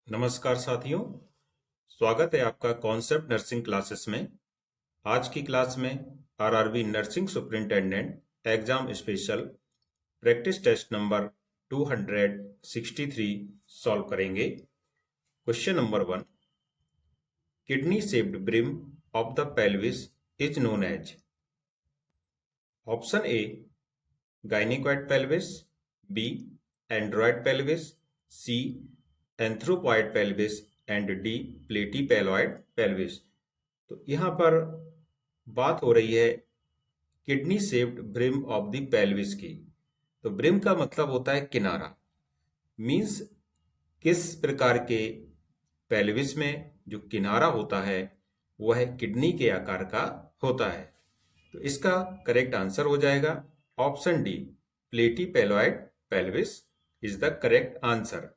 नमस्कार साथियों, स्वागत है आपका कॉन्सेप्ट नर्सिंग क्लासेस में। आज की क्लास में RRB nursing superintendent exam special practice test number 263 solve करेंगे। Question number 1, kidney shaped brim of the pelvis is known as. Option A gynaecoid pelvis, B android pelvis, C anthropoid pelvis and D platypelloid pelvis. तो यहाँ पर बात हो रही है kidney shaped brim of the pelvis की। तो brim का मतलब होता है किनारा, मीन्स किस प्रकार के पेल्विस में जो किनारा होता है वह किडनी के आकार का होता है। तो इसका करेक्ट आंसर हो जाएगा option D, platypelloid pelvis is the correct answer.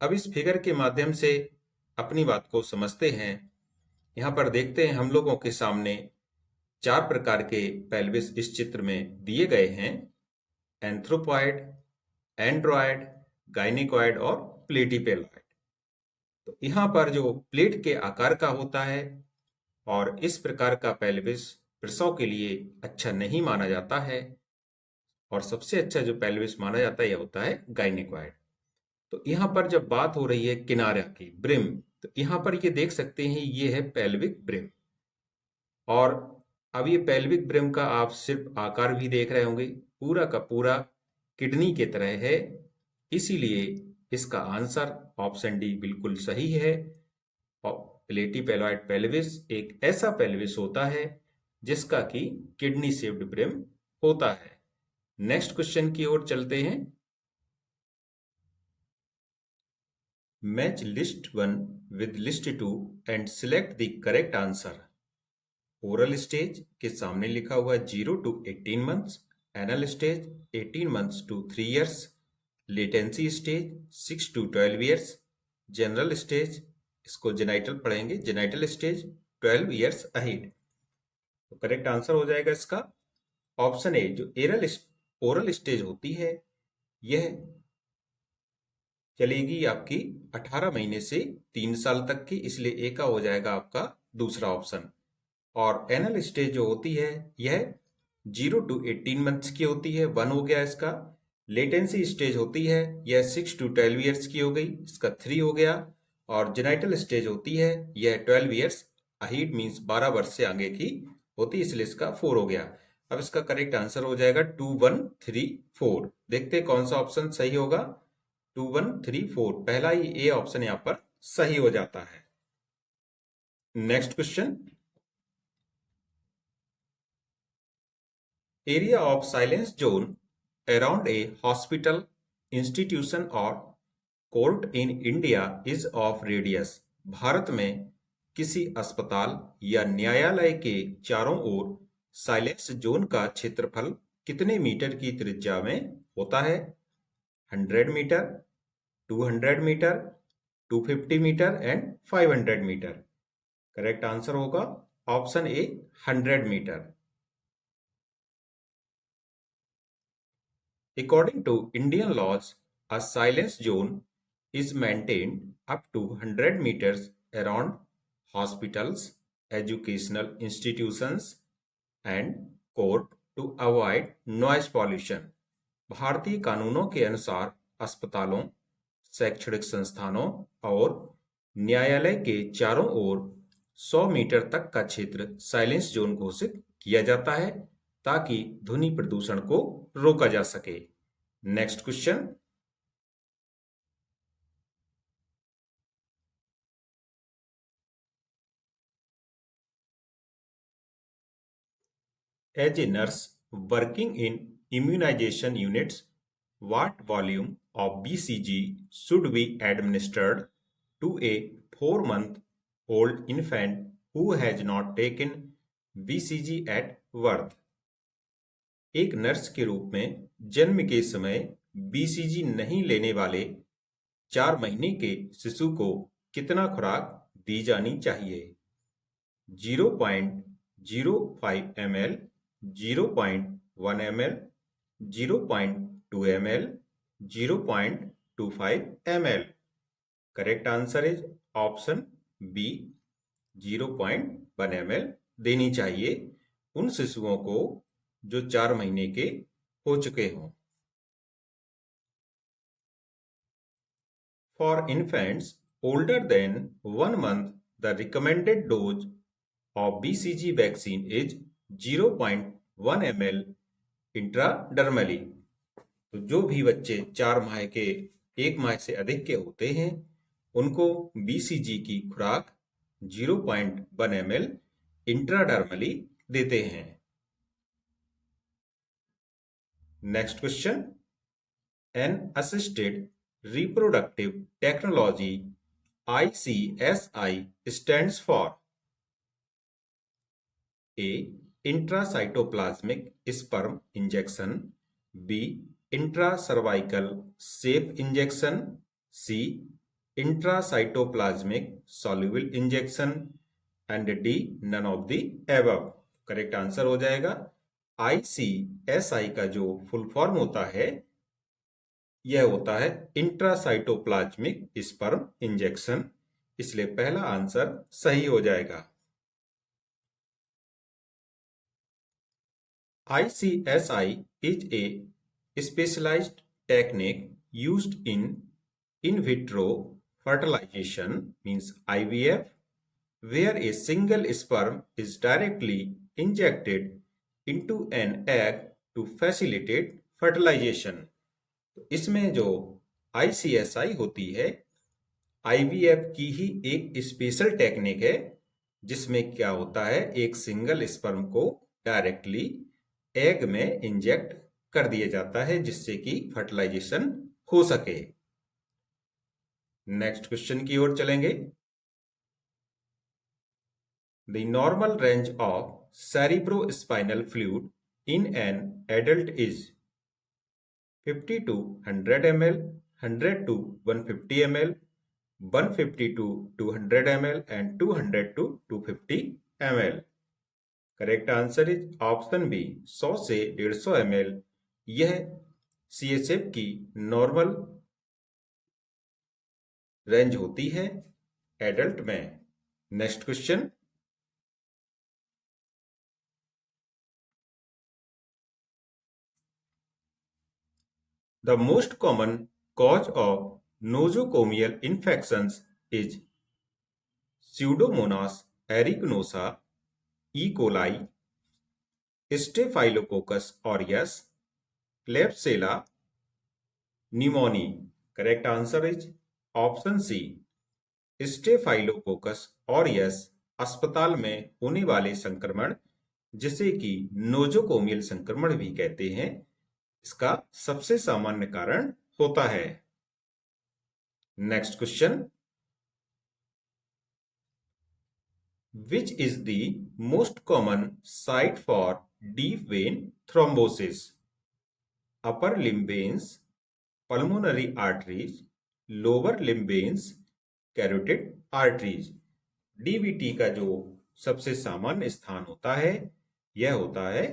अब इस फिगर के माध्यम से अपनी बात को समझते हैं। यहाँ पर देखते हैं हम लोगों के सामने 4 प्रकार के पेल्विस इस चित्र में दिए गए हैं: एंथ्रोपॉइड, एंड्रॉयड, गायनिकॉइड और प्लेटीपेलॉइड। तो यहाँ पर जो प्लेट के आकार का होता है और इस प्रकार का पेल्विस प्रसव के लिए अच्छा नहीं माना जाता है, और सबसे अच्छा जो पेल्विस माना जाता है यह होता है गायनिकॉइड। तो यहाँ पर जब बात हो रही है किनारा की, ब्रिम, तो यहाँ पर ये देख सकते हैं ये है पेल्विक ब्रिम। और अब ये पेल्विक ब्रिम का आप सिर्फ आकार भी देख रहे होंगे, पूरा का पूरा किडनी के तरह है, इसीलिए इसका आंसर ऑप्शन डी बिल्कुल सही है। प्लेटीपेलॉइड पेल्विस एक ऐसा पेल्विस होता है जिसका कि किडनी शेप्ड ब्रिम होता है। नेक्स्ट क्वेश्चन की ओर चलते हैं। Match list 1 with list 2 and select the correct answer. Oral stage के सामने लिखा हुआ है 0 to 18 months, anal stage 18 months to 3 years, latency stage 6 to 12 years, general stage, इसको जेनाइटल पढ़ेंगे, जेनाइटल स्टेज 12 years अहेड। तो करेक्ट आंसर हो जाएगा इसका ऑप्शन ए, जो ओरल स्टेज होती है यह चलेगी आपकी 18 महीने से 3 साल तक की, इसलिए ए का हो जाएगा आपका दूसरा ऑप्शन। और एनल स्टेज जो होती है यह 0 to 18 मंथ्स की होती है, 1 हो गया इसका। लेटेंसी स्टेज होती है यह 6 to 12 ईयर्स की हो गई, इसका 3 हो गया। और जेनाइटल स्टेज होती है यह 12 ईयर्स अहीड, मीन्स 12 वर्ष से आगे की होती है, इसलिए इसका 4 हो गया। अब इसका करेक्ट आंसर हो जाएगा 2 1 3 4। देखते हैं कौन सा ऑप्शन सही होगा। 2 1 3 4, पहला ही ए ऑप्शन यहाँ पर सही हो जाता है। Next question. Area of silence zone around a hospital, institution or court in India is of radius। Bharat में किसी अस्पताल या न्यायालय के चारों ओर साइलेंस जोन का क्षेत्रफल कितने मीटर की त्रिज्या में होता है? 100 metre, 200 metre, 250 metre and 500 metre. Correct answer होगा option A, 100 metre. According to Indian laws, a silence zone is maintained up to 100 meters around hospitals, educational institutions, and court to avoid noise pollution। भारतीय कानूनों के अनुसार अस्पतालों, शैक्षणिक संस्थानों और न्यायालय के चारों ओर 100 मीटर तक का क्षेत्र साइलेंस जोन घोषित किया जाता है ताकि ध्वनि प्रदूषण को रोका जा सके। Next question. As a nurse working in immunization units, what volume of BCG should be administered to a 4-month-old infant who has not taken BCG at birth? एक नर्स के रूप में जन्म के समय बीसीजी नहीं लेने वाले 4 महीने के शिशु को कितना खुराक दी जानी चाहिए? 0.05 ml, 0.1 ml, 0.2 ml, 0.25 ml। Correct answer is option B, 0.1 ml देनी चाहिए उन शिशुओं को जो 4 महीने के हो चुके हों। For infants older than 1 month, the recommended dose of BCG vaccine is 0.1 ml intradermally. तो जो भी बच्चे 4 माह के 1 माह से अधिक के होते हैं उनको BCG की खुराक 0.1 ml इंट्राडर्मली देते हैं। Next question, an assisted reproductive technology ICSI stands for A. Intracytoplasmic sperm injection, B. Intracervical shape injection, C. Intracytoplasmic soluble injection and D. None of the above। Correct answer हो जाएगा ICSI का जो full form होता है यह होता है intracytoplasmic sperm injection, इसलिए पहला आंसर सही हो जाएगा। ICSI is a specialized technique used in vitro fertilization, means IVF, where a single sperm is directly injected into an egg to facilitate fertilization। तो इसमें जो ICSI होती है IVF की ही एक स्पेशल टेक्निक है जिसमें क्या होता है एक सिंगल स्पर्म को डायरेक्टली एग में इंजेक्ट कर दिया जाता है जिससे कि फर्टिलाइजेशन हो सके। नेक्स्ट क्वेश्चन की ओर चलेंगे। The normal range of cerebrospinal fluid in an adult is 50 to 100 ml, 100 to 150 ml, 150 to 200 ml and 200 to 250 ml। Correct answer is option B, 100 से 150 ml। यह CHF की नॉर्मल रेंज होती है adult में। Next question, the most common cause of nosocomial infections is Pseudomonas aeruginosa, E. coli, Staphylococcus aureus, Klebsiella pneumoniae। Correct answer is option C, Staphylococcus aureus अस्पताल में होने वाले संक्रमण जिसे कि नोजोकोमियल संक्रमण भी कहते हैं इसका सबसे सामान्य कारण होता है। Next question, which is the most common site for deep vein thrombosis? Upper limb veins, pulmonary arteries, lower limb veins, carotid arteries. DVT का जो सबसे सामान्य स्थान होता है यह होता है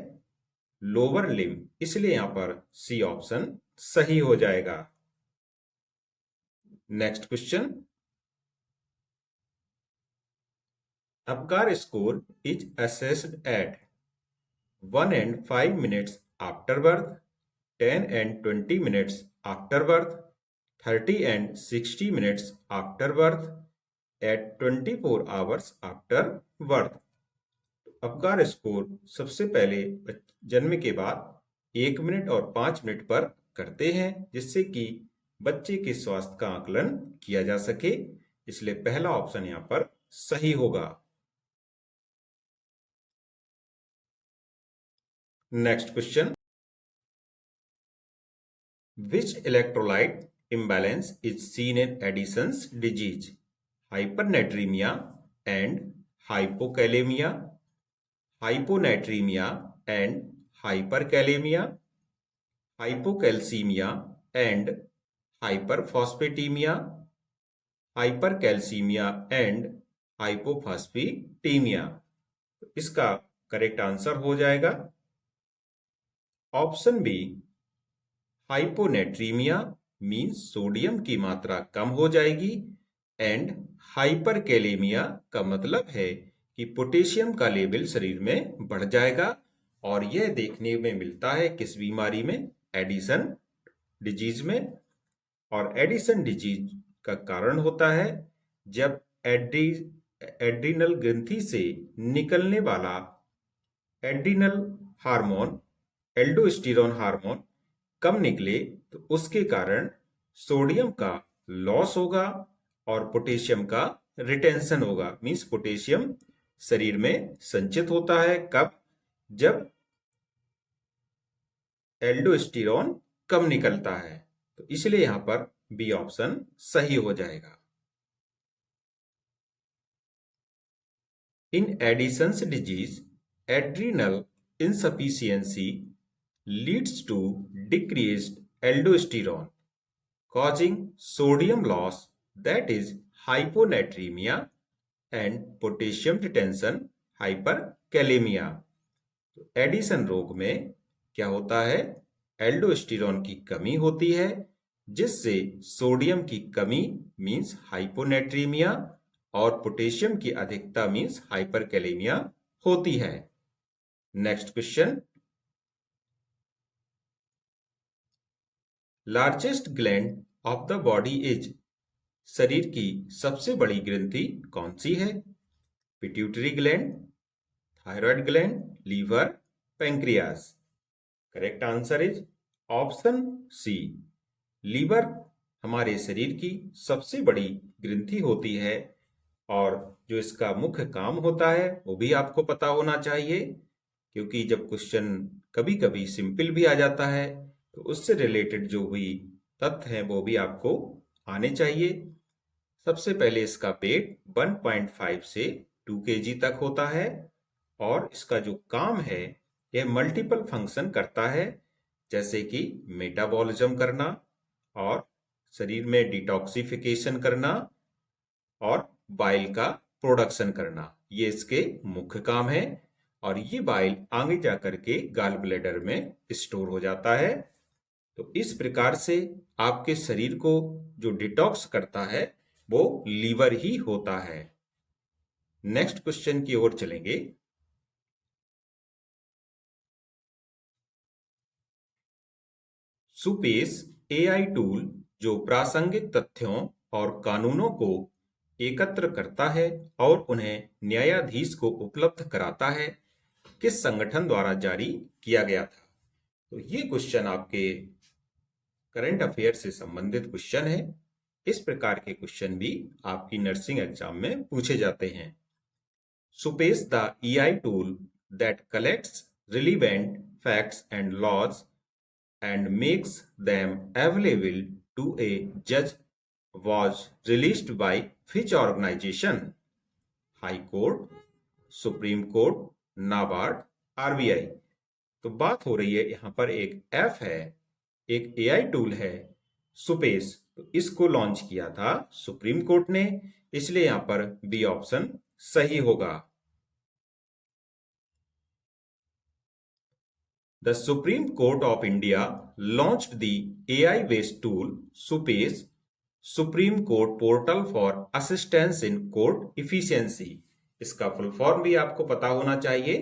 लोअर लिम्ब, इसलिए यहां पर सी ऑप्शन सही हो जाएगा। Next question, Apgar score is assessed at 1 and 5 minutes after birth, 10 and 20 minutes after birth, 30 and 60 minutes after birth, at 24 hours after birth। Apgar score सबसे पहले जन्म के बाद 1 मिनट और 5 मिनट पर करते हैं जिससे कि बच्चे के स्वास्थ्य का आकलन किया जा सके, इसलिए पहला ऑप्शन यहां पर सही होगा। Next question, which electrolyte imbalance is seen in Addison's disease? Hypernatremia and hypokalemia, hyponatremia and hyperkalemia, hypocalcemia and hyperphosphatemia, hypercalcemia and hypophosphatemia। इसका करेक्ट आंसर हो जाएगा option B, hyponatremia means sodium की मात्रा कम हो जाएगी एंड हाइपरकैलेमिया का मतलब है कि पोटेशियम का लेवल शरीर में बढ़ जाएगा, और यह देखने में मिलता है किस बीमारी में? एडिसन डिजीज में। और एडिसन डिजीज का कारण होता है जब एड्रिनल ग्रंथि से निकलने वाला एड्रिनल हार्मोन, एल्डोस्टेरोन हार्मोन कम निकले, तो उसके कारण सोडियम का लॉस होगा और पोटेशियम का रिटेंशन होगा। मींस पोटेशियम शरीर में संचित होता है कब? जब एल्डोस्टेरोन कम निकलता है। तो इसलिए यहां पर बी ऑप्शन सही हो जाएगा। In Addison's disease, adrenal insufficiency leads to decreased aldosterone, causing sodium loss, that is hyponatremia, and potassium retention, hyperkalemia। तो एडिसन रोग में क्या होता है? एल्डोस्टेरोन की कमी होती है, जिससे सोडियम की कमी मीन्स हाइपोनेट्रीमिया और पोटेशियम की अधिकता मीन्स हाइपरकैलेमिया होती है। Next question, largest gland of the body is, शरीर की सबसे बड़ी ग्रंथि कौन सी है? Pituitary gland, thyroid gland, liver, pancreas. Correct answer is option C, liver हमारे शरीर की सबसे बड़ी ग्रंथि होती है, और जो इसका मुख्य काम होता है वो भी आपको पता होना चाहिए, क्योंकि जब क्वेश्चन कभी कभी सिंपल भी आ जाता है तो उससे रिलेटेड जो भी तथ्य हैं वो भी आपको आने चाहिए। सबसे पहले इसका वेट 1.5 से 2 kg तक होता है, और इसका जो काम है यह मल्टीपल फंक्शन करता है, जैसे कि मेटाबॉलिज्म करना और शरीर में डिटॉक्सिफिकेशन करना और बाइल का प्रोडक्शन करना। ये इसके मुख्य काम है, और ये बाइल आगे जाकर के गॉल ब्लैडर में स्टोर हो जाता है। तो इस प्रकार से आपके शरीर को जो डिटॉक्स करता है वो लीवर ही होता है। नेक्स्ट क्वेश्चन की ओर चलेंगे। सुपेस एआई टूल जो प्रासंगिक तथ्यों और कानूनों को एकत्र करता है और उन्हें न्यायाधीश को उपलब्ध कराता है, किस संगठन द्वारा जारी किया गया था? तो ये क्वेश्चन आपके करंट अफेयर से संबंधित क्वेश्चन है। इस प्रकार के क्वेश्चन भी आपकी नर्सिंग एग्जाम में पूछे जाते हैं। Suppose the AI tool that collects relevant facts and laws and makes them available to a judge was released by which organization? High Court, Supreme Court, NABARD, RBI। तो बात हो रही है यहाँ पर एक ऐप है, एक एआई टूल है सुपेस, तो इसको लॉन्च किया था सुप्रीम कोर्ट ने, इसलिए यहाँ पर बी ऑप्शन सही होगा। The Supreme Court of India launched the AI-based tool Supace, Supreme Court Portal for Assistance in Court Efficiency। इसका फुल फॉर्म भी आपको पता होना चाहिए,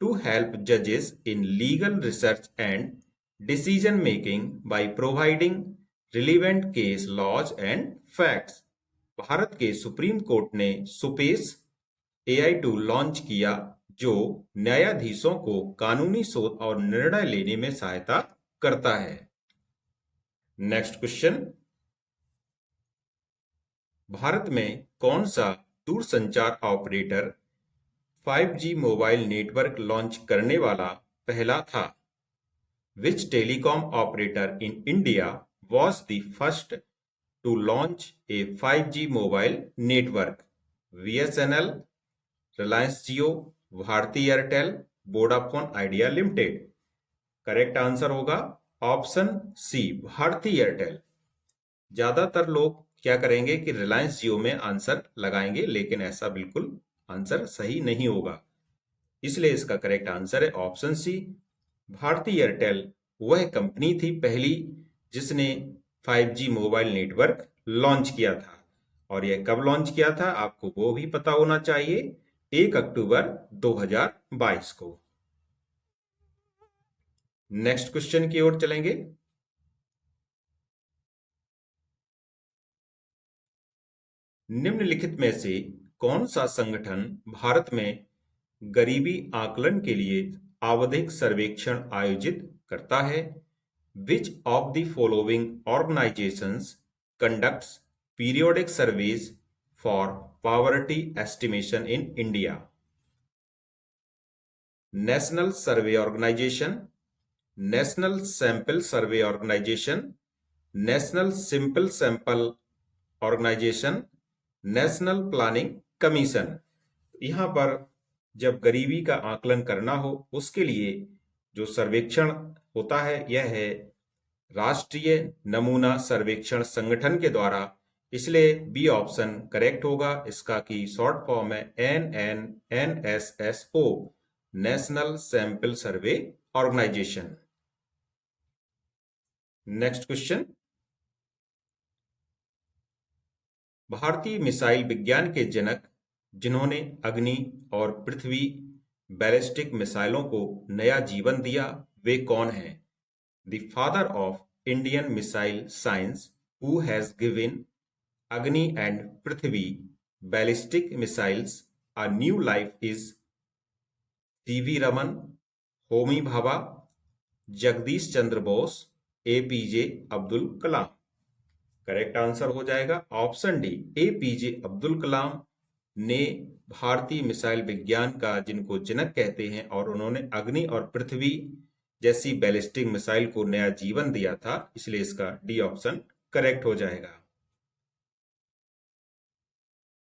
to help judges in legal research and decision making by providing relevant case laws and facts। Bharat के supreme court ने SUPACE AI tool launch किया जो न्यायाधीशों को कानूनी शोध और निर्णय लेने में सहायता करता है। नेक्स्ट क्वेश्चन, भारत में कौन सा दूरसंचार operator 5G mobile network launch करने वाला पहला था? Which telecom operator in India was the first to launch a 5G mobile network? BSNL, Reliance Jio, Bharti Airtel, Vodafone Idea Limited. Correct answer होगा ऑप्शन सी, भारती एयरटेल। ज्यादातर लोग क्या करेंगे कि रिलायंस जियो में आंसर लगाएंगे, लेकिन ऐसा बिल्कुल आंसर सही नहीं होगा, इसलिए इसका करेक्ट आंसर है ऑप्शन सी, भारती एयरटेल। वह कंपनी थी पहली जिसने 5G मोबाइल नेटवर्क लॉन्च किया था, और यह कब लॉन्च किया था आपको वो भी पता होना चाहिए, 1 अक्टूबर 2022 को। नेक्स्ट क्वेश्चन की ओर चलेंगे। निम्नलिखित में से कौन सा संगठन भारत में गरीबी आकलन के लिए आवधिक सर्वेक्षण आयोजित करता है? Which of the following organizations conducts periodic surveys for poverty estimation in India? National Survey Organization, National Sample Survey Organization, National Simple Sample Organization, national planning commission. यहाँ पर जब गरीबी का आकलन करना हो उसके लिए जो सर्वेक्षण होता है यह है राष्ट्रीय नमूना सर्वेक्षण संगठन के द्वारा, इसलिए बी ऑप्शन करेक्ट होगा। इसका की शॉर्ट फॉर्म है NNSSO, national sample survey organisation. Next question, भारतीय मिसाइल विज्ञान के जनक जिन्होंने अग्नि और पृथ्वी बैलिस्टिक मिसाइलों को नया जीवन दिया वे कौन हैं? The father of Indian missile science who has given Agni and Prithvi ballistic missiles a new life is CV Raman, Homi Bhabha, Jagdish Chandra Bose, APJ Abdul Kalam. Correct answer हो जाएगा option D, APJ Abdul Kalam ने भारतीय मिसाइल विज्ञान का जिनको जनक कहते हैं और उन्होंने अग्नि और पृथ्वी जैसी बैलिस्टिक मिसाइल को नया जीवन दिया था, इसलिए इसका डी ऑप्शन करेक्ट हो जाएगा।